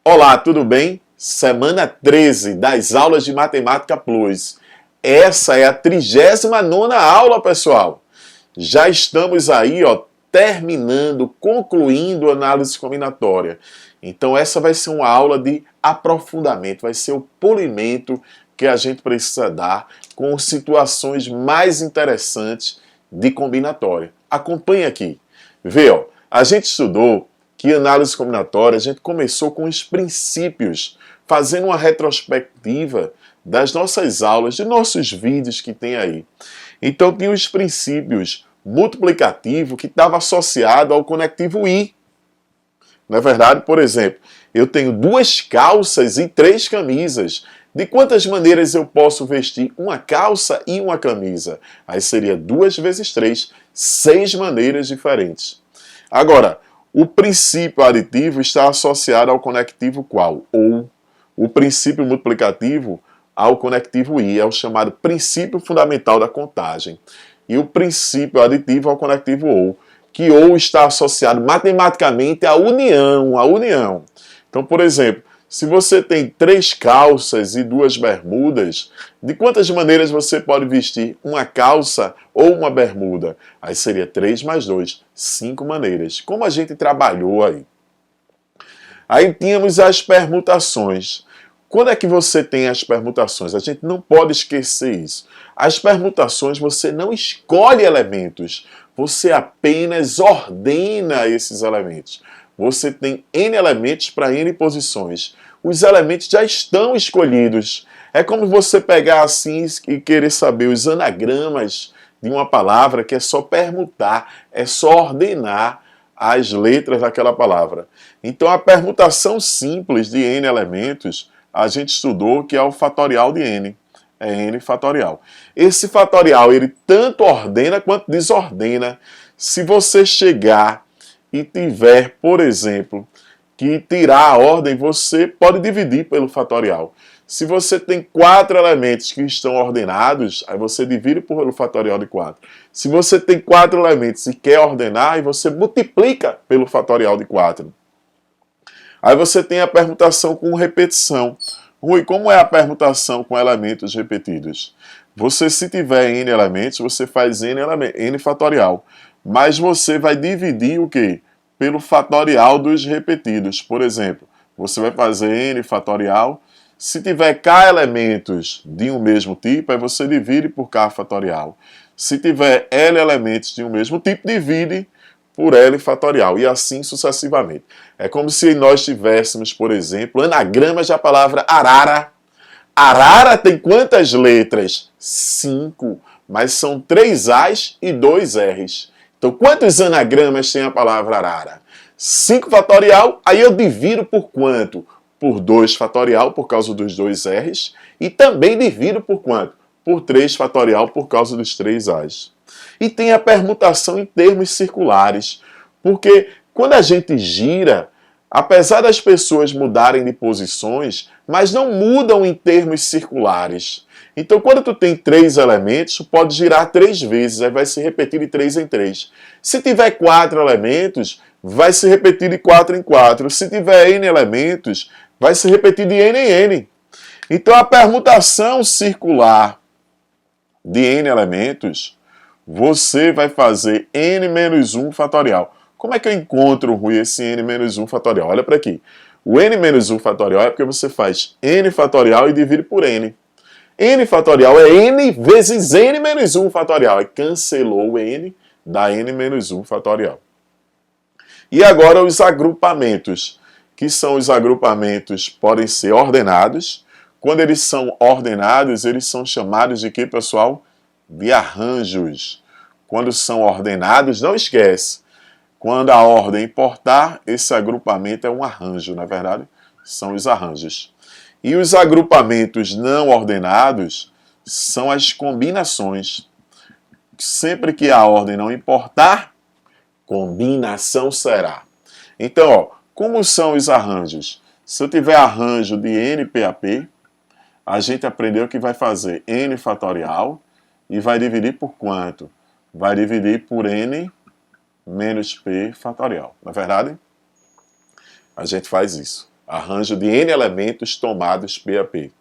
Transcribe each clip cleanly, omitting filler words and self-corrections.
Olá, tudo bem? Semana 13 das aulas de Matemática Plus. Essa é a 39ª aula, pessoal. Já estamos aí, terminando, concluindo a análise combinatória. Então essa vai ser uma aula de aprofundamento, vai ser o polimento que a gente precisa dar com situações mais interessantes de combinatória. Acompanhe aqui. Vê, a gente estudou que análise combinatória, a gente começou com os princípios, fazendo uma retrospectiva das nossas aulas, de nossos vídeos que tem aí. Então tinha os princípios multiplicativo que estava associado ao conectivo I. Não é verdade? Por exemplo, eu tenho 2 calças e 3 camisas. De quantas maneiras eu posso vestir uma calça e uma camisa? Aí seria 2 vezes 3, 6 maneiras diferentes. Agora, o princípio aditivo está associado ao conectivo qual? Ou. O princípio multiplicativo ao conectivo I, é o chamado princípio fundamental da contagem. E o princípio aditivo ao conectivo ou, que ou está associado matematicamente à união. Então, por exemplo, se você tem 3 calças e 2 bermudas, de quantas maneiras você pode vestir uma calça ou uma bermuda? Aí seria 3 mais 2, 5 maneiras. Como a gente trabalhou aí. Aí tínhamos as permutações. Quando é que você tem as permutações? A gente não pode esquecer isso. As permutações você não escolhe elementos, você apenas ordena esses elementos. Você tem N elementos para N posições. Os elementos já estão escolhidos. É como você pegar assim e querer saber os anagramas de uma palavra, que é só permutar, é só ordenar as letras daquela palavra. Então a permutação simples de N elementos, a gente estudou que é o fatorial de N. É N fatorial. Esse fatorial, ele tanto ordena quanto desordena. Se você chegar e tiver, por exemplo, que tirar a ordem, você pode dividir pelo fatorial. Se você tem 4 elementos que estão ordenados, aí você divide pelo fatorial de 4. Se você tem 4 elementos e quer ordenar, aí você multiplica pelo fatorial de 4. Aí você tem a permutação com repetição. Rui, como é a permutação com elementos repetidos? Você, se tiver N elementos, você faz N fatorial. Mas você vai dividir o quê? Pelo fatorial dos repetidos. Por exemplo, você vai fazer N fatorial. Se tiver K elementos de um mesmo tipo, aí você divide por K fatorial. Se tiver L elementos de um mesmo tipo, divide por L fatorial, e assim sucessivamente. É como se nós tivéssemos, por exemplo, anagramas da palavra arara. Arara tem quantas letras? 5, mas são 3 A's e 2 R's. Então, quantos anagramas tem a palavra arara? 5 fatorial, aí eu divido por quanto? Por 2 fatorial, por causa dos 2 R's, e também divido por quanto? Por 3 fatorial, por causa dos 3 A's. E tem a permutação em termos circulares, porque quando a gente gira, apesar das pessoas mudarem de posições, mas não mudam em termos circulares. Então, quando tu tem 3 elementos, tu pode girar 3 vezes, aí vai se repetir de 3 em 3. Se tiver 4 elementos, vai se repetir de 4 em 4. Se tiver N elementos, vai se repetir de N em N. Então, a permutação circular de N elementos, você vai fazer N menos 1 fatorial. Como é que eu encontro, Rui, esse N menos 1 fatorial? Olha para aqui. O N menos 1 fatorial é porque você faz N fatorial e divide por N. N fatorial é N vezes N menos 1 fatorial. E cancelou o N, dá N menos 1 fatorial. E agora os agrupamentos, que são os agrupamentos, podem ser ordenados. Quando eles são ordenados, eles são chamados de quê, pessoal? De arranjos. Quando são ordenados, não esquece. Quando a ordem importar, esse agrupamento é um arranjo, na verdade, são os arranjos. E os agrupamentos não ordenados são as combinações. Sempre que a ordem não importar, combinação será. Então, como são os arranjos? Se eu tiver arranjo de NPAP, a gente aprendeu que vai fazer N fatorial e vai dividir por quanto? Vai dividir por N menos P fatorial. Não é verdade? A gente faz isso. arranjo de N elementos tomados P a P.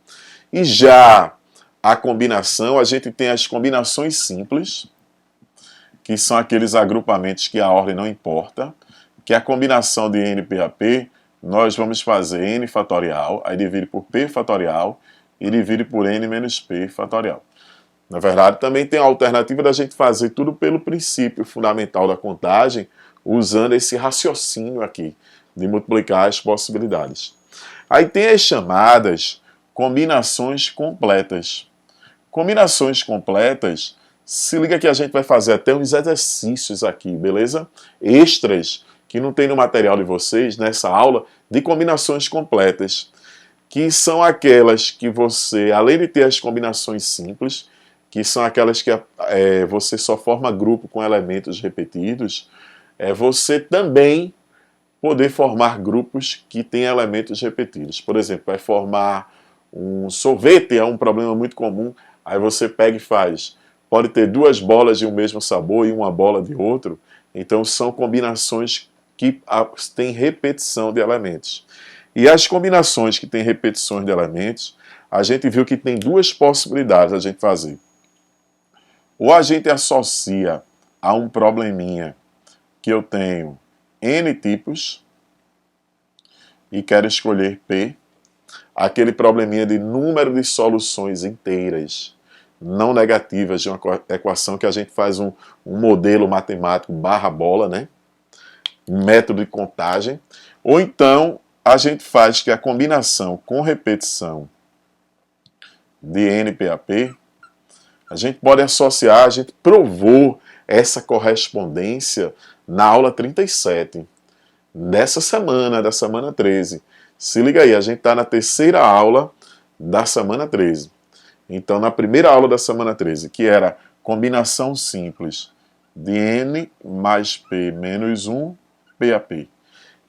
E já a combinação, a gente tem as combinações simples, que são aqueles agrupamentos que a ordem não importa, que a combinação de N P a P, nós vamos fazer N fatorial, aí divide por P fatorial e divide por N menos P fatorial. Na verdade, também tem a alternativa da gente fazer tudo pelo princípio fundamental da contagem, usando esse raciocínio aqui, de multiplicar as possibilidades. Aí tem as chamadas combinações completas. Combinações completas, se liga que a gente vai fazer até uns exercícios aqui, beleza? Extras, que não tem no material de vocês, nessa aula, de combinações completas, que são aquelas que você, além de ter as combinações simples, que são aquelas que você só forma grupo com elementos repetidos, você também poder formar grupos que têm elementos repetidos. Por exemplo, vai formar um sorvete, é um problema muito comum, aí você pega e faz. Pode ter duas bolas de um mesmo sabor e uma bola de outro, então são combinações que têm repetição de elementos. E as combinações que têm repetições de elementos, a gente viu que tem duas possibilidades a gente fazer. Ou a gente associa a um probleminha que eu tenho N tipos e quero escolher P, aquele probleminha de número de soluções inteiras, não negativas de uma equação que a gente faz um modelo matemático barra bola, né? Um método de contagem. Ou então a gente faz que a combinação com repetição de NPAP, a gente pode associar, a gente provou essa correspondência na aula 37, dessa semana, da semana 13. Se liga aí, a gente está na terceira aula da semana 13. Então, na primeira aula da semana 13, que era combinação simples de N mais P menos 1, P a P.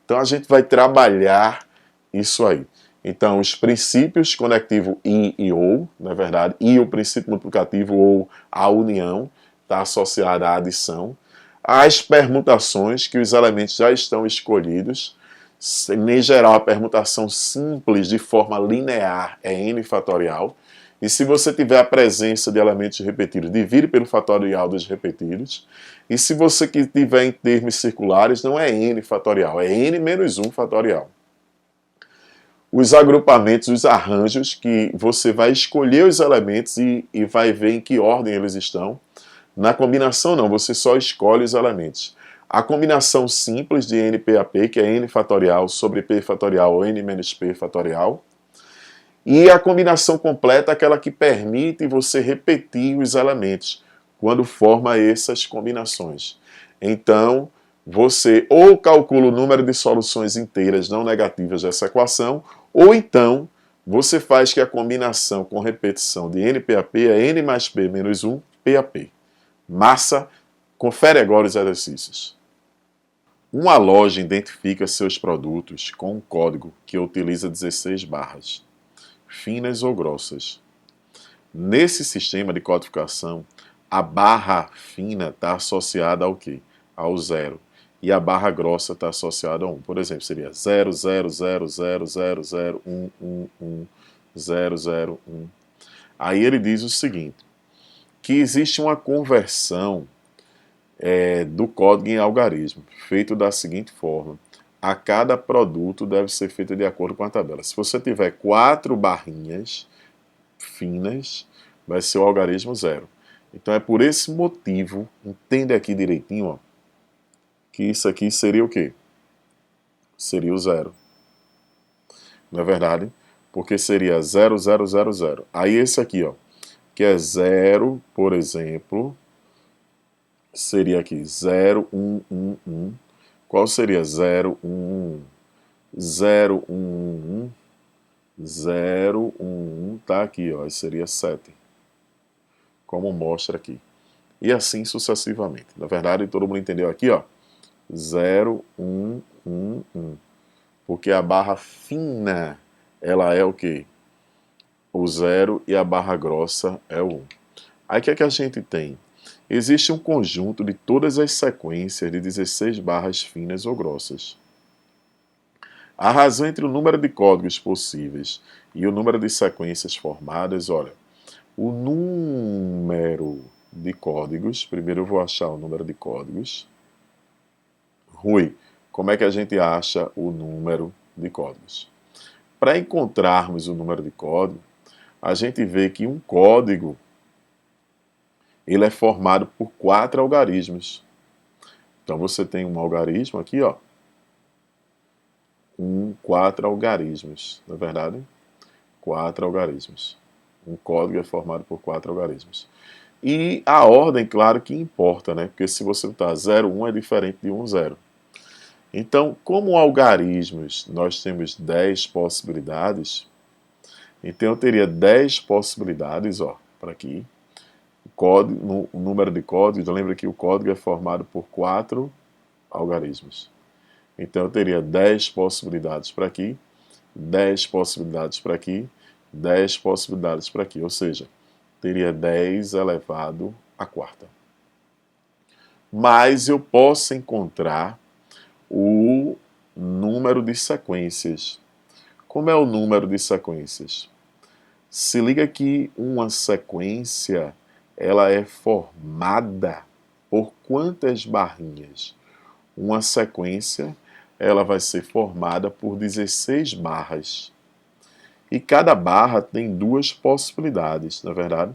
Então, a gente vai trabalhar isso aí. Então, os princípios conectivo I e OU, na verdade, e o princípio multiplicativo ou a união, está associada à adição. As permutações, que os elementos já estão escolhidos. Em geral, a permutação simples de forma linear é N fatorial. E se você tiver a presença de elementos repetidos, divide pelo fatorial dos repetidos. E se você tiver em termos circulares, não é N fatorial, é N menos 1 fatorial. Os agrupamentos, os arranjos, que você vai escolher os elementos e vai ver em que ordem eles estão. Na combinação não, você só escolhe os elementos. A combinação simples de NPAP, que é N fatorial sobre P fatorial ou N menos P fatorial. E a combinação completa, aquela que permite você repetir os elementos, quando forma essas combinações. Então, você ou calcula o número de soluções inteiras não negativas dessa equação, ou então você faz que a combinação com repetição de NPAP é N mais P menos 1, PAP. Massa, confere agora os exercícios. Uma loja identifica seus produtos com um código que utiliza 16 barras, finas ou grossas. Nesse sistema de codificação, a barra fina está associada ao quê? Ao 0. E a barra grossa está associada a 1. Por exemplo, seria 0, 0, 0, 0, 0, 0, 1, 1, 1, 0, 0, 1. Aí ele diz o seguinte, que existe uma conversão do código em algarismo, feito da seguinte forma. A cada produto deve ser feito de acordo com a tabela. Se você tiver 4 barrinhas finas, vai ser o algarismo 0. Então é por esse motivo, entenda aqui direitinho, ó, que isso aqui seria o quê? Seria o 0. Não é verdade? Porque seria 0, 0, 0, 0. Aí esse aqui, ó, que é 0, por exemplo, seria aqui 0, 1, 1, 1. Qual seria 0, 1, 1? 0, 1, 1, 0, 1, 1, tá aqui, ó, seria 7. Como mostra aqui. E assim sucessivamente. Na verdade, todo mundo entendeu aqui, ó, 0, 1, 1, 1. Porque a barra fina, ela é o quê? O 0 e a barra grossa é o 1. Aí o que é que a gente tem? Existe um conjunto de todas as sequências de 16 barras finas ou grossas. A razão entre o número de códigos possíveis e o número de sequências formadas, olha, o número de códigos, primeiro eu vou achar o número de códigos. Rui, como é que a gente acha o número de códigos? Para encontrarmos o número de código, a gente vê que um código ele é formado por 4 algarismos. Então você tem um algarismo aqui, ó, 4 algarismos, não é verdade? 4 algarismos. Um código é formado por 4 algarismos. E a ordem, claro que importa, né? Porque se você botar 0, 1 é diferente de 1, 0. Então, como algarismos nós temos 10 possibilidades, então eu teria 10 possibilidades, ó, para aqui. O número de códigos, lembra que o código é formado por 4 algarismos. Então eu teria 10 possibilidades para aqui, 10 possibilidades para aqui, 10 possibilidades para aqui, ou seja, teria 10 elevado à quarta. Mas eu posso encontrar o número de sequências. Como é o número de sequências? Se liga que uma sequência ela é formada por quantas barrinhas? Uma sequência ela vai ser formada por 16 barras. E cada barra tem 2 possibilidades, não é verdade?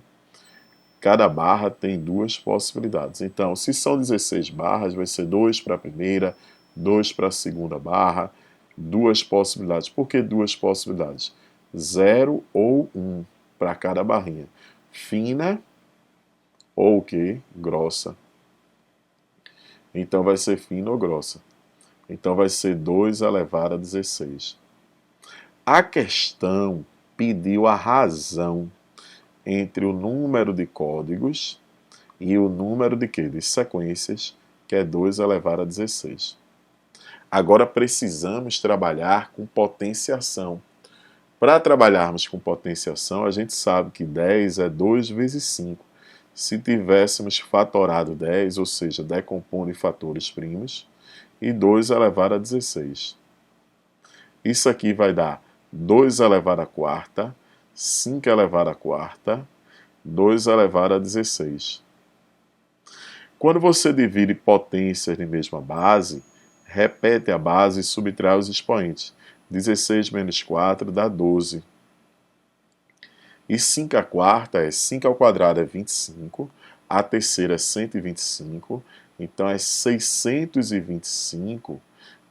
Cada barra tem 2 possibilidades. Então, se são 16 barras, vai ser 2 para a primeira, 2 para a segunda barra, 2 possibilidades. Por que 2 possibilidades? 0 ou 1 para cada barrinha. Fina ou o quê? Grossa. Então vai ser fina ou grossa. Então vai ser 2 elevado a 16. A questão pediu a razão entre o número de códigos e o número de quê? De sequências, que é 2 elevado a 16. Agora precisamos trabalhar com potenciação. Para trabalharmos com potenciação, a gente sabe que 10 é 2 vezes 5. Se tivéssemos fatorado 10, ou seja, decompondo em fatores primos, e 2 elevado a 16. Isso aqui vai dar 2 elevado à quarta, 5 elevado à quarta, 2 elevado a 16. Quando você divide potências de mesma base, repete a base e subtrai os expoentes. 16 menos 4 dá 12. E 5 à quarta é 5 ao quadrado é 25, a terceira é 125, então é 625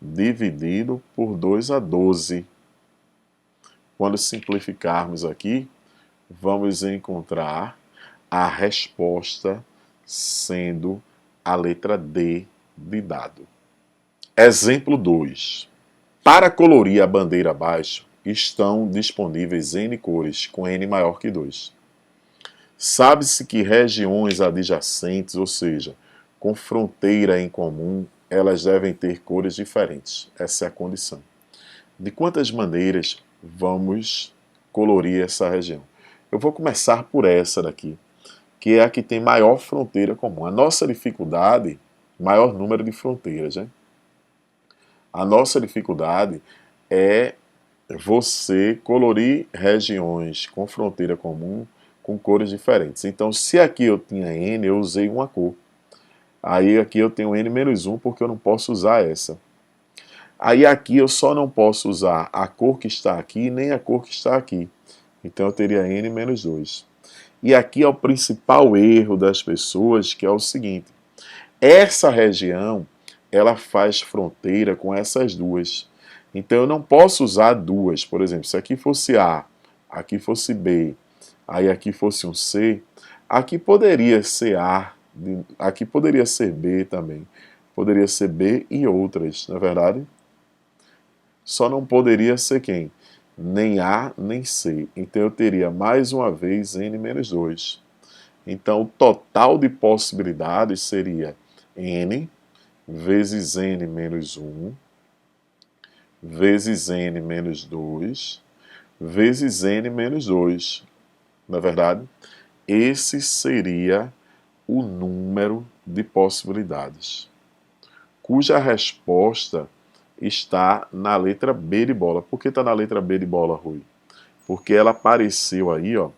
dividido por 2 a 12. Quando simplificarmos aqui, vamos encontrar a resposta sendo a letra D de dado. Exemplo 2. Para colorir a bandeira abaixo, estão disponíveis N cores, com N maior que 2. Sabe-se que regiões adjacentes, ou seja, com fronteira em comum, elas devem ter cores diferentes. Essa é a condição. De quantas maneiras vamos colorir essa região? Eu vou começar por essa daqui, que é a que tem maior fronteira comum. A nossa dificuldade, maior número de fronteiras, né? A nossa dificuldade é você colorir regiões com fronteira comum com cores diferentes. Então, se aqui eu tinha N, eu usei uma cor. Aí aqui eu tenho N-1 porque eu não posso usar essa. Aí aqui eu só não posso usar a cor que está aqui nem a cor que está aqui. Então eu teria N-2. E aqui é o principal erro das pessoas, que é o seguinte. Essa região, ela faz fronteira com essas duas. Então eu não posso usar duas. Por exemplo, se aqui fosse A, aqui fosse B, aí aqui fosse um C, aqui poderia ser A, aqui poderia ser B também. Poderia ser B e outras, não é verdade? Só não poderia ser quem? Nem A, nem C. Então eu teria mais uma vez N-2. Então o total de possibilidades seria N vezes N menos 1, vezes N menos 2, vezes N menos 2. Na verdade, esse seria o número de possibilidades, cuja resposta está na letra B de bola. Por que está na letra B de bola, Rui? Porque ela apareceu aí, ó,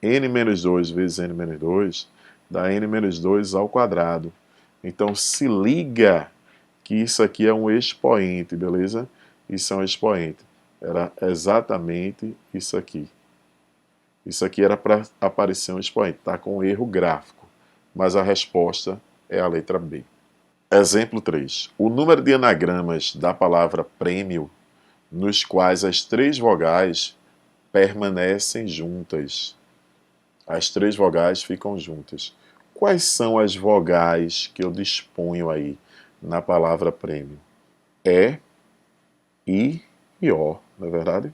n-2 vezes n-2 dá n-2 ao quadrado. Então se liga que isso aqui é um expoente, beleza? Isso é um expoente. Era exatamente isso aqui. Isso aqui era para aparecer um expoente, tá com um erro gráfico. Mas a resposta é a letra B. Exemplo 3. O número de anagramas da palavra prêmio nos quais as três vogais permanecem juntas. As três vogais ficam juntas. Quais são as vogais que eu disponho aí na palavra prêmio? E, I e O, não é verdade?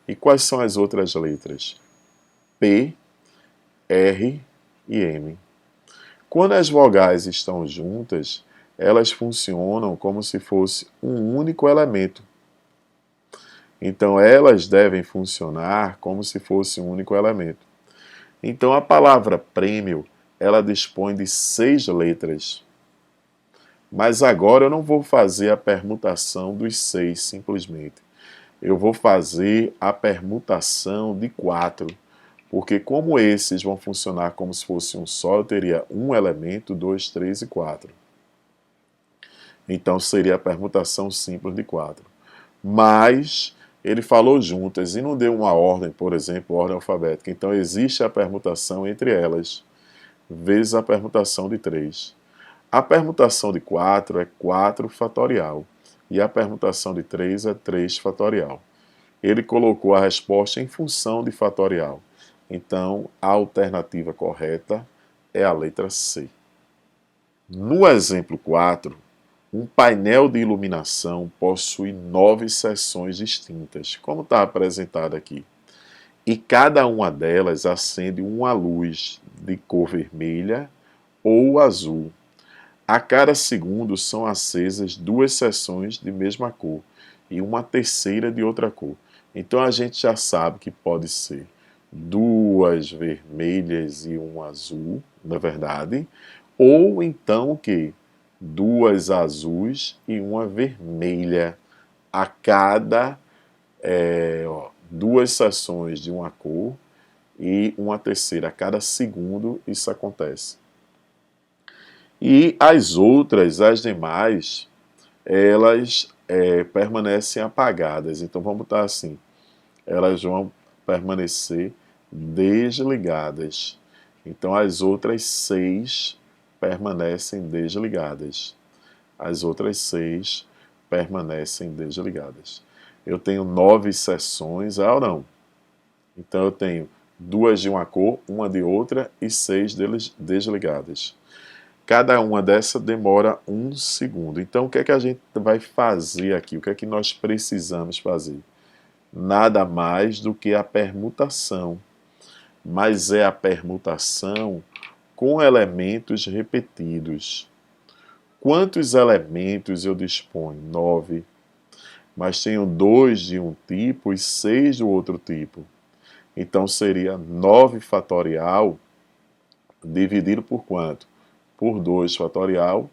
E quais são as outras letras? P, R e M. Quando as vogais estão juntas, elas funcionam como se fosse um único elemento. Então, elas devem funcionar como se fosse um único elemento. Então, a palavra prêmio, ela dispõe de 6 letras. Mas agora eu não vou fazer a permutação dos 6, simplesmente. Eu vou fazer a permutação de 4. Porque como esses vão funcionar como se fosse um só, eu teria um elemento, 2, 3 e 4. Então seria a permutação simples de 4. Mas ele falou juntas e não deu uma ordem, por exemplo, ordem alfabética. Então existe a permutação entre elas, vezes a permutação de 3. A permutação de 4 é 4 fatorial e a permutação de 3 é 3 fatorial. Ele colocou a resposta em função de fatorial. Então, a alternativa correta é a letra C. No exemplo 4, um painel de iluminação possui 9 seções distintas, como está apresentado aqui. E cada uma delas acende uma luz de cor vermelha ou azul. A cada segundo são acesas 2 seções de mesma cor e uma terceira de outra cor. Então a gente já sabe que pode ser 2 vermelhas e um azul, na verdade, ou então o quê? 2 azuis e uma vermelha a cada 2 seções de uma cor e uma terceira a cada segundo isso acontece. E as outras, as demais, elas permanecem apagadas. Então vamos botar assim, elas vão permanecer desligadas. Então as outras 6 permanecem desligadas. As outras 6 permanecem desligadas. Eu tenho 9 seções, ou não? Então eu tenho 2 de uma cor, uma de outra e 6 desligadas. Cada uma dessa demora 1 segundo. Então, o que é que a gente vai fazer aqui? O que é que nós precisamos fazer? Nada mais do que a permutação. Mas é a permutação com elementos repetidos. Quantos elementos eu disponho? 9. Mas tenho 2 de um tipo e 6 do outro tipo. Então, seria 9 fatorial dividido por quanto? Por 2 fatorial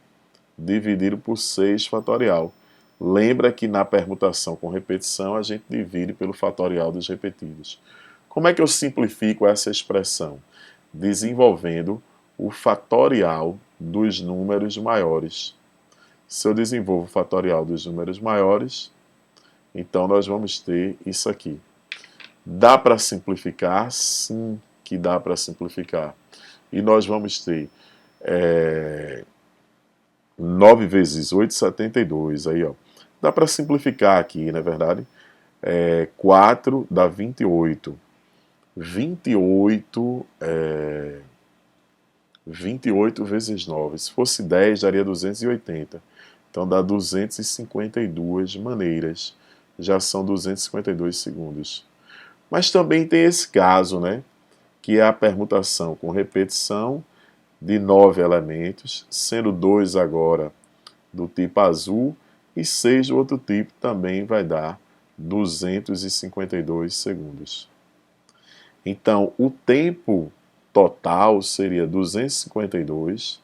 dividido por 6 fatorial. Lembra que na permutação com repetição a gente divide pelo fatorial dos repetidos. Como é que eu simplifico essa expressão? Desenvolvendo o fatorial dos números maiores. Se eu desenvolvo o fatorial dos números maiores, então nós vamos ter isso aqui. Dá para simplificar? Sim que dá para simplificar. E nós vamos ter 9 vezes 8, 72. Aí, ó. Dá para simplificar aqui, não é verdade? 4 dá 28. 28 vezes 9. Se fosse 10, daria 280. Então dá 252 maneiras. Já são 252 segundos. Mas também tem esse caso, né? Que é a permutação com repetição de 9 elementos, sendo 2 agora do tipo azul e 6 do outro tipo, também vai dar 252 segundos. Então, o tempo total seria 252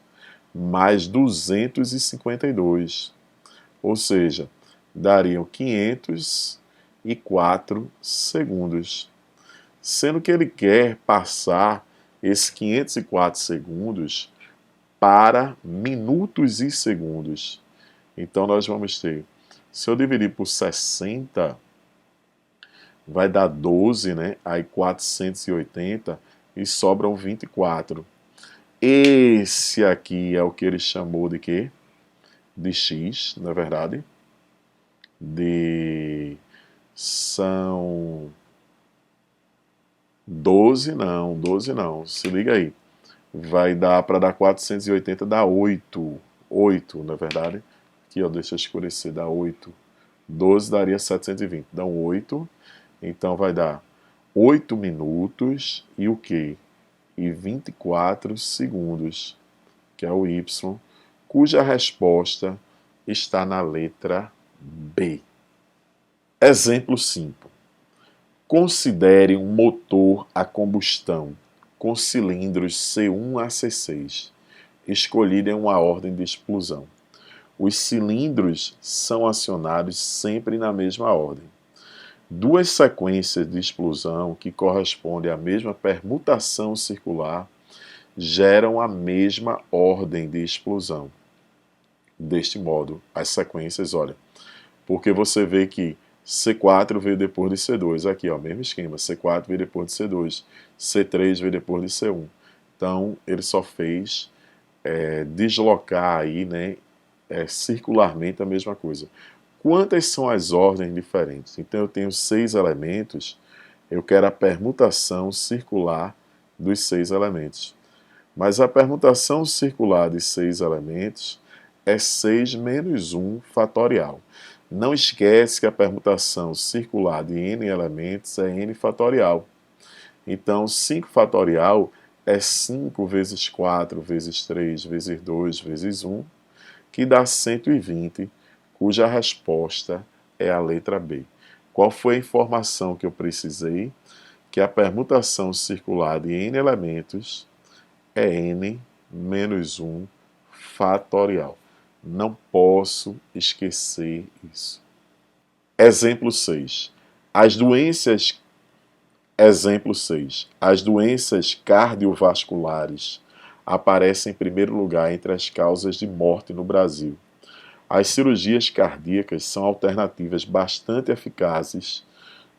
mais 252. Ou seja, dariam 504 segundos. Sendo que ele quer passar esses 504 segundos para minutos e segundos. Então nós vamos ter, se eu dividir por 60, vai dar 12, né? Aí 480 e sobram 24. Esse aqui é o que ele chamou de quê? De X, na verdade. São 12 não, se liga aí. Vai dar para dar 480, dá 8. 8, na verdade. Aqui, ó, deixa eu escurecer, dá 8. 12 daria 720, dão 8. Então vai dar 8 minutos e o quê? E 24 segundos, que é o Y, cuja resposta está na letra B. Exemplo 5. Considere um motor a combustão com cilindros C1 a C6, escolhido em uma ordem de explosão. Os cilindros são acionados sempre na mesma ordem. Duas sequências de explosão que correspondem à mesma permutação circular geram a mesma ordem de explosão. Deste modo, as sequências, olha, porque você vê que C4 veio depois de C2, aqui ó, mesmo esquema, C4 veio depois de C2, C3 veio depois de C1. Então, ele só fez deslocar aí, né, circularmente a mesma coisa. Quantas são as ordens diferentes? Então eu tenho 6 elementos, eu quero a permutação circular dos 6 elementos. Mas a permutação circular de 6 elementos é 6 menos 1 fatorial. Não esquece que a permutação circular de n elementos é n fatorial. Então 5 fatorial é 5 vezes 4 vezes 3 vezes 2 vezes 1, que dá 120, cuja resposta é a letra B. Qual foi a informação que eu precisei? Que a permutação circular de n elementos é n menos 1 fatorial. Não posso esquecer isso. Exemplo 6. Exemplo 6. As doenças cardiovasculares aparecem em primeiro lugar entre as causas de morte no Brasil. As cirurgias cardíacas são alternativas bastante eficazes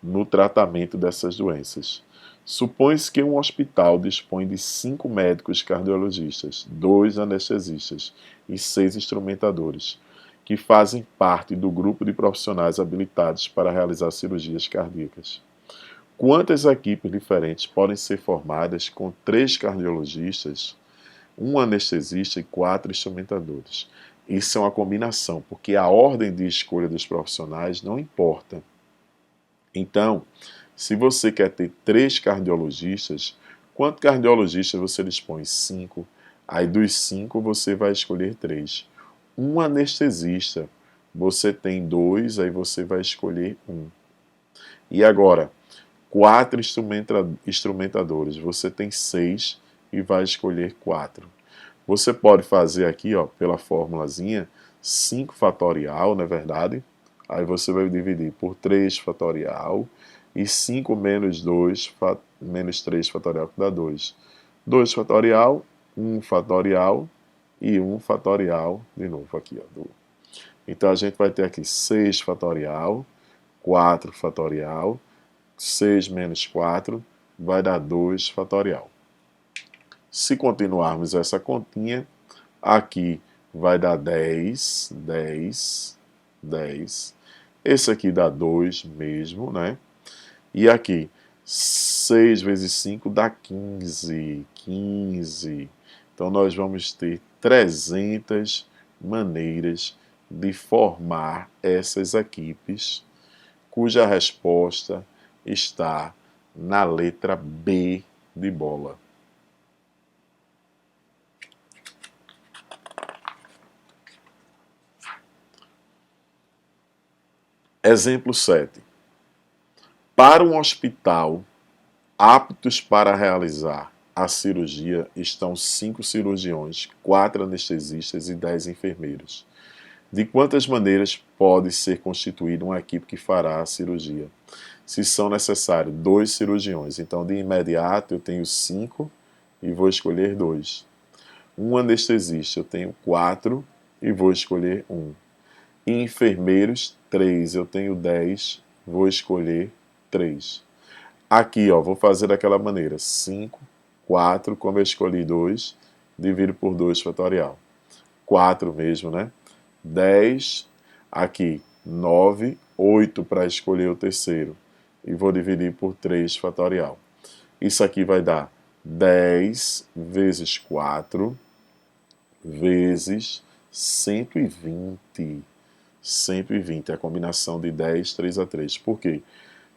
no tratamento dessas doenças. Supõe-se que um hospital dispõe de 5 médicos cardiologistas, 2 anestesistas e 6 instrumentadores, que fazem parte do grupo de profissionais habilitados para realizar cirurgias cardíacas. Quantas equipes diferentes podem ser formadas com 3 cardiologistas, 1 anestesista e 4 instrumentadores? Isso é uma combinação, porque a ordem de escolha dos profissionais não importa. Então, se você quer ter 3 cardiologistas, quantos cardiologistas você dispõe? 5. Aí dos 5 você vai escolher 3. Um anestesista, você tem 2, aí você vai escolher 1. E agora, 4 instrumentadores, você tem 6 e vai escolher 4. Você pode fazer aqui, ó, pela formulazinha, 5 fatorial, não é verdade? Aí você vai dividir por 3 fatorial e 5 menos 2, menos 3 fatorial, que dá 2. 2 fatorial, 1 fatorial e 1 fatorial, de novo aqui, ó. Então a gente vai ter aqui 6 fatorial, 4 fatorial, 6 menos 4 vai dar 2 fatorial. Se continuarmos essa continha, aqui vai dar 10, 10, 10. Esse aqui dá 2 mesmo, né? E aqui, 6 vezes 5 dá 15, 15. Então nós vamos ter 300 maneiras de formar essas equipes, cuja resposta está na letra B de bola. Exemplo 7. Para um hospital, aptos para realizar a cirurgia estão 5 cirurgiões, 4 anestesistas e 10 enfermeiros. De quantas maneiras pode ser constituída uma equipe que fará a cirurgia? Se são necessários 2 cirurgiões, então de imediato eu tenho 5 e vou escolher 2. Um anestesista, eu tenho 4 e vou escolher 1. E enfermeiros, 3, eu tenho 10, vou escolher 3. Aqui, ó, vou fazer daquela maneira, 5, 4, como eu escolhi 2, divido por 2 fatorial. 4 mesmo, né? 10, aqui, 9, 8 para escolher o terceiro. E vou dividir por 3 fatorial. Isso aqui vai dar 10 vezes 4 vezes 120. 120 é a combinação de 10, 3 a 3. Por quê?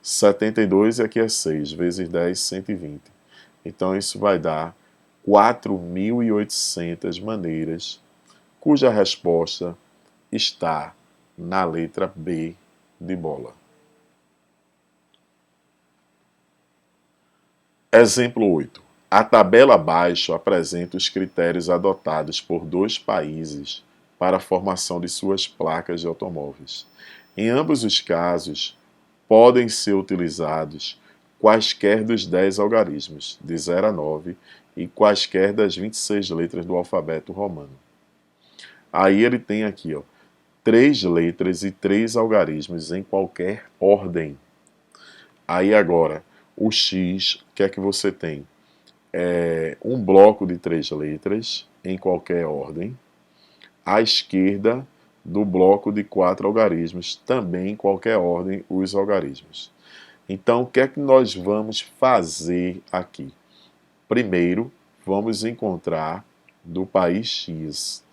72 e aqui é 6, vezes 10, 120. Então isso vai dar 4.800 maneiras, cuja resposta está na letra B de bola. Exemplo 8. A tabela abaixo apresenta os critérios adotados por 2 países para a formação de suas placas de automóveis. Em ambos os casos, podem ser utilizados quaisquer dos 10 algarismos, de 0 a 9, e quaisquer das 26 letras do alfabeto romano. Aí ele tem aqui, ó, 3 letras e 3 algarismos em qualquer ordem. Aí agora, o X, o que é que você tem? Um bloco de 3 letras em qualquer ordem. À esquerda do bloco de 4 algarismos, também em qualquer ordem, os algarismos. Então, o que é que nós vamos fazer aqui? Primeiro, vamos encontrar do país X.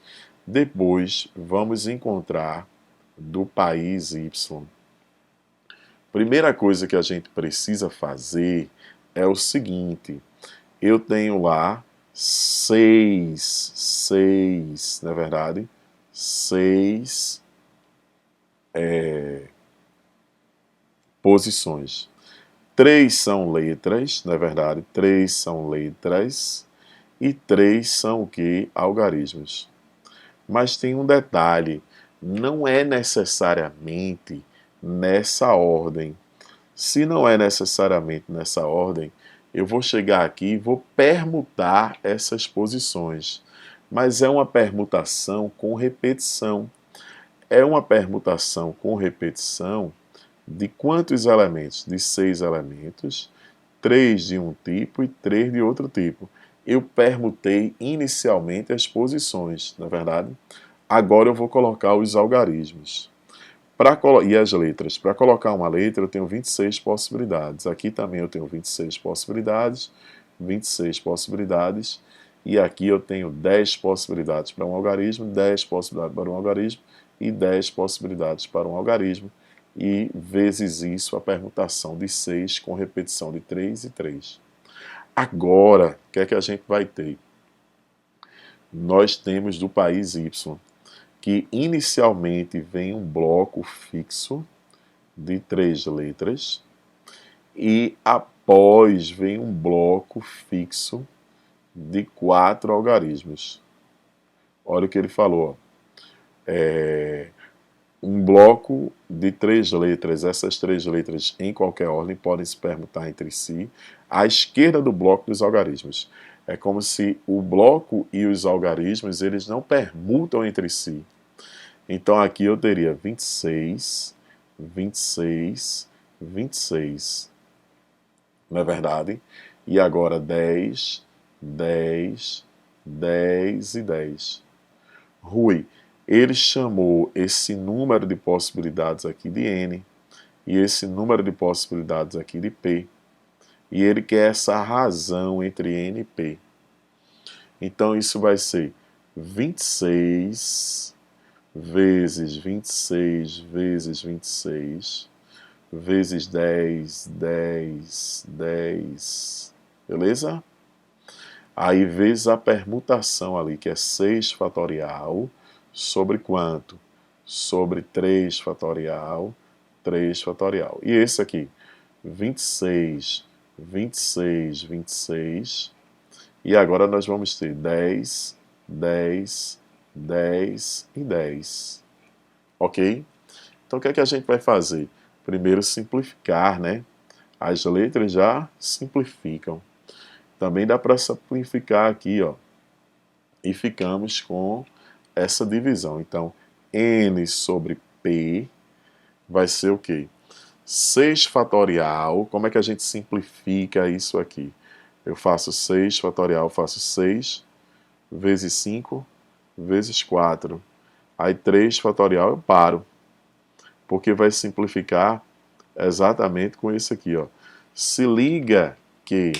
Depois, vamos encontrar do país Y. Primeira coisa que a gente precisa fazer é o seguinte: eu tenho lá 6, na verdade, 6 posições. 3 são letras, na verdade, 3 são letras e 3 são o que? Algarismos. Mas tem um detalhe, não é necessariamente nessa ordem. Se não é necessariamente nessa ordem, eu vou chegar aqui e vou permutar essas posições. Mas é uma permutação com repetição. É uma permutação com repetição de quantos elementos? De 6 elementos, 3 de um tipo e 3 de outro tipo. Eu permutei inicialmente as posições, na verdade. Agora eu vou colocar os algarismos. E as letras. Para colocar uma letra, eu tenho 26 possibilidades. Aqui também eu tenho 26 possibilidades, 26 possibilidades. E aqui eu tenho 10 possibilidades para um algarismo, 10 possibilidades para um algarismo e 10 possibilidades para um algarismo. E vezes isso, a permutação de 6 com repetição de 3 e 3. Agora, o que é que a gente vai ter? Nós temos do país Y, que inicialmente vem um bloco fixo de 3 letras e após vem um bloco fixo de 4 algarismos. Olha o que ele falou. Um bloco de 3 letras, essas 3 letras em qualquer ordem podem se permutar entre si, à esquerda do bloco dos algarismos. É como se o bloco e os algarismos eles não permutam entre si. Então aqui eu teria 26, 26, 26. Não é verdade? E agora 10, 10, 10 e 10. Rui, ele chamou esse número de possibilidades aqui de N e esse número de possibilidades aqui de P. E ele quer essa razão entre N e P. Então isso vai ser 26 vezes 26 vezes 26 vezes 10, 10, 10. Beleza? Aí vezes a permutação ali, que é 6 fatorial, sobre quanto? Sobre 3 fatorial, 3 fatorial. E esse aqui, 26, 26, 26. E agora nós vamos ter 10, 10, 10 e 10. ok? Então o que é que a gente vai fazer? Primeiro simplificar, né? As letras já simplificam. Também dá para simplificar aqui, ó. E ficamos com essa divisão. Então, n sobre p vai ser o quê? 6 fatorial. Como é que a gente simplifica isso aqui? Eu faço 6 fatorial, faço 6 vezes 5 vezes 4. Aí 3 fatorial eu paro. Porque vai simplificar exatamente com isso aqui, ó. Se liga que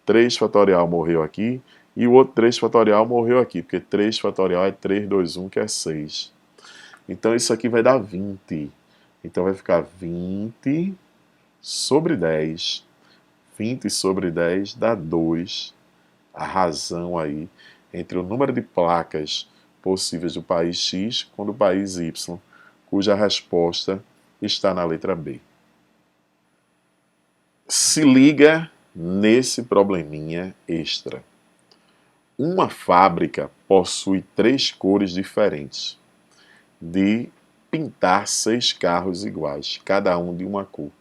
3 fatorial morreu aqui e o outro 3 fatorial morreu aqui, porque 3 fatorial é 3, 2, 1, que é 6. Então isso aqui vai dar 20. Então vai ficar 20 sobre 10. 20 sobre 10 dá 2. A razão aí entre o número de placas possíveis do país X com do país Y, cuja resposta está na letra B. Se liga nesse probleminha extra. Uma fábrica possui 3 cores diferentes de pintar 6 carros iguais, cada um de uma cor.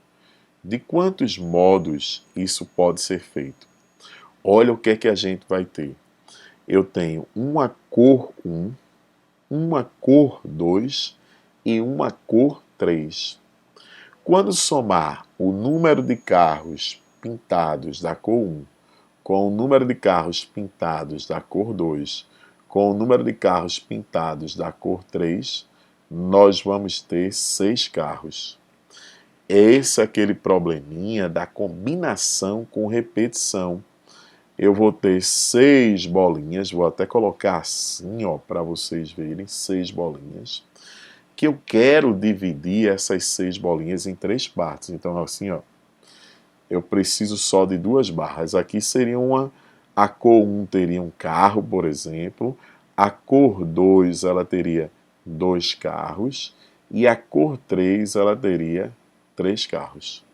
De quantos modos isso pode ser feito? Olha o que é que a gente vai ter. Eu tenho uma cor 1, uma cor 2 e uma cor 3. Quando somar o número de carros pintados da cor 1 com o número de carros pintados da cor 2 com o número de carros pintados da cor 3, nós vamos ter 6 carros. Esse é aquele probleminha da combinação com repetição. Eu vou ter 6 bolinhas, vou até colocar assim, ó, para vocês verem, 6 bolinhas, que eu quero dividir essas 6 bolinhas em 3 partes. Então, assim, ó, eu preciso só de 2 barras. Aqui seria a cor 1 teria um carro, por exemplo, a cor 2 ela teria 2 carros e a cor 3 ela teria 3 carros.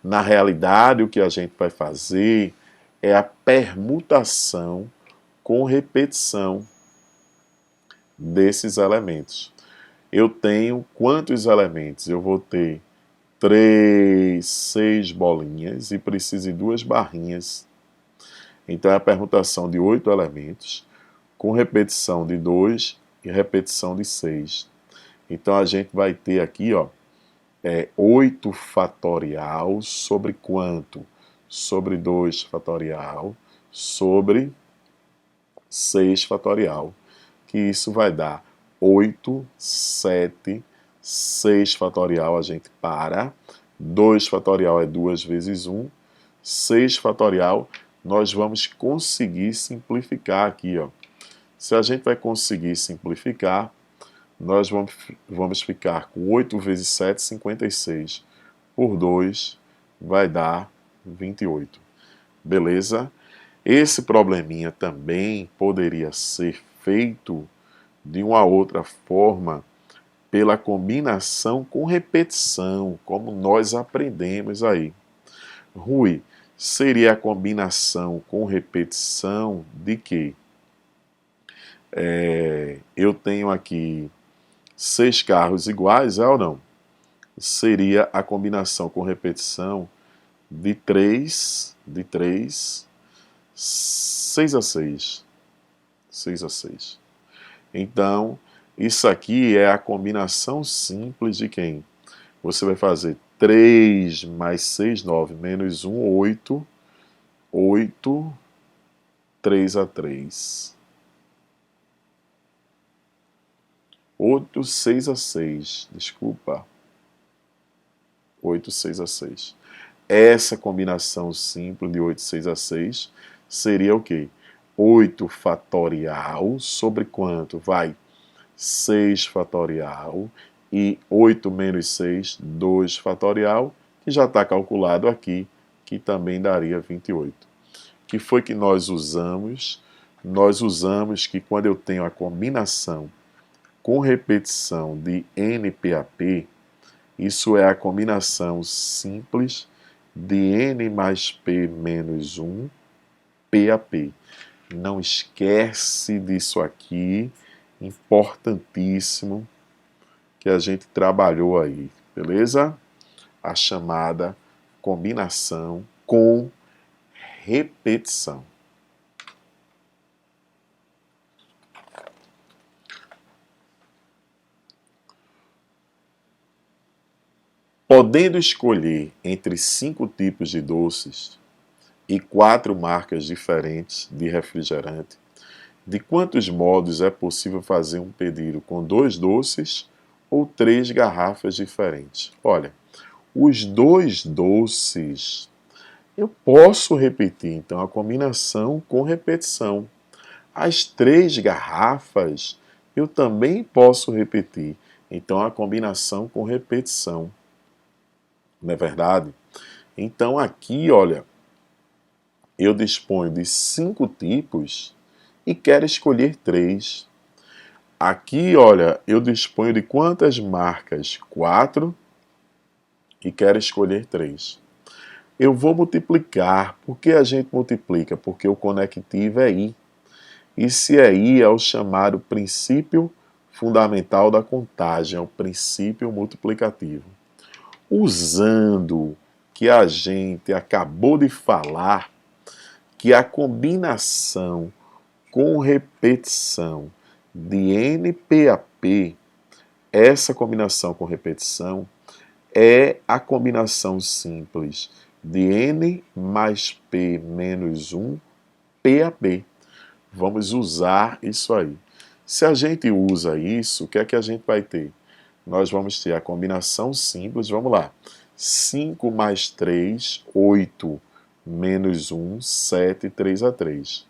Na realidade, o que a gente vai fazer é a permutação com repetição desses elementos. Eu tenho quantos elementos? Eu vou ter 6 bolinhas e preciso de 2 barrinhas. Então é a permutação de 8 elementos com repetição de 2 e repetição de 6. Então a gente vai ter aqui, ó, 8 fatorial sobre quanto? Sobre 2 fatorial sobre 6 fatorial, que isso vai dar 8, 7, 6 fatorial a gente para, 2 fatorial é 2 vezes 1, 6 fatorial nós vamos conseguir simplificar aqui, ó. Se a gente vai conseguir simplificar, nós vamos ficar com 8 vezes 7, 56, por 2 vai dar 28. Beleza? Esse probleminha também poderia ser feito de uma outra forma pela combinação com repetição, como nós aprendemos aí. Rui, seria a combinação com repetição de quê? Eu tenho aqui 6 carros iguais, é ou não? Seria a combinação com repetição de 3, 6 a 6. 6 a 6. Então, isso aqui é a combinação simples de quem? Você vai fazer 3 mais 6, 9, menos 1, 8, 8, 3 a 3. 8, 6 a 6, desculpa. 8, 6 a 6. Essa combinação simples de 8, 6 a 6 seria o quê? 8 fatorial sobre quanto? Vai 6 fatorial e 8 menos 6, 2 fatorial, que já está calculado aqui, que também daria 28. O que foi que nós usamos? Nós usamos que quando eu tenho a combinação com repetição de NPAP, isso é a combinação simples de N mais P menos 1 PAP. Não esquece disso aqui, importantíssimo, que a gente trabalhou aí, beleza? A chamada combinação com repetição. Podendo escolher entre 5 tipos de doces e 4 marcas diferentes de refrigerante, de quantos modos é possível fazer um pedido com 2 doces ou 3 garrafas diferentes? Olha, os 2 doces eu posso repetir, então a combinação com repetição. As 3 garrafas eu também posso repetir, então a combinação com repetição. Não é verdade? Então aqui, olha, eu disponho de 5 tipos e quero escolher 3. Aqui, olha, eu disponho de quantas marcas? 4 e quero escolher 3. Eu vou multiplicar. Por que a gente multiplica? Porque o conectivo é I. E se é I, é o chamado princípio fundamental da contagem, é o princípio multiplicativo. Usando que a gente acabou de falar, que a combinação com repetição de NPAP, essa combinação com repetição é a combinação simples de N mais P menos 1 PAP. Vamos usar isso aí. Se a gente usa isso, o que é que a gente vai ter? Nós vamos ter a combinação simples, vamos lá. 5 mais 3, 8, menos 1, 7, 3 a 3.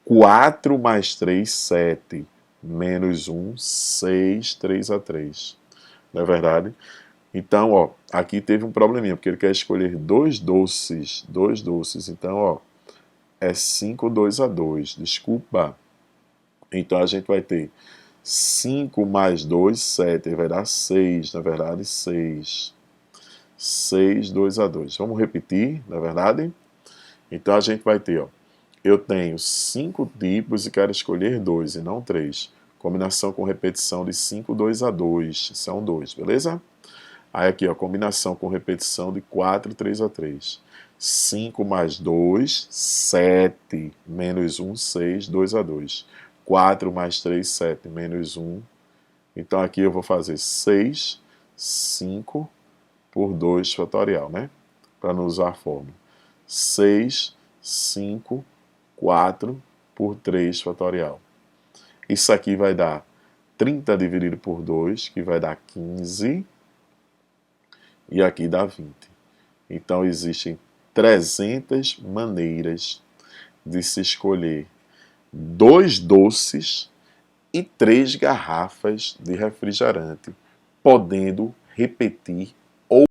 4 mais 3, 7, menos 1, 6, 3 a 3. Não é verdade? Então, ó, aqui teve um probleminha, porque ele quer escolher 2 doces. 2 doces. Então, ó, é 5, 2 a 2. Desculpa. Então, a gente vai ter 5 mais 2, 7. Vai dar 6, na verdade, 6. 6, 2 a 2. Vamos repetir, na verdade? Então, a gente vai ter, ó, eu tenho 5 tipos e quero escolher 2 e não 3. Combinação com repetição de 5, 2 a 2. São 2, beleza? Aí aqui, ó, combinação com repetição de 4, 3 a 3. 5 mais 2, 7, menos 1, 6, 2 a 2. 4 mais 3, 7, menos 1. Então aqui eu vou fazer 6, 5 por 2 fatorial, né? Para não usar a fórmula. 6, 5, 4 por 3 fatorial. Isso aqui vai dar 30 dividido por 2, que vai dar 15. E aqui dá 20. Então existem 300 maneiras de se escolher 2 doces e 3 garrafas de refrigerante, podendo repetir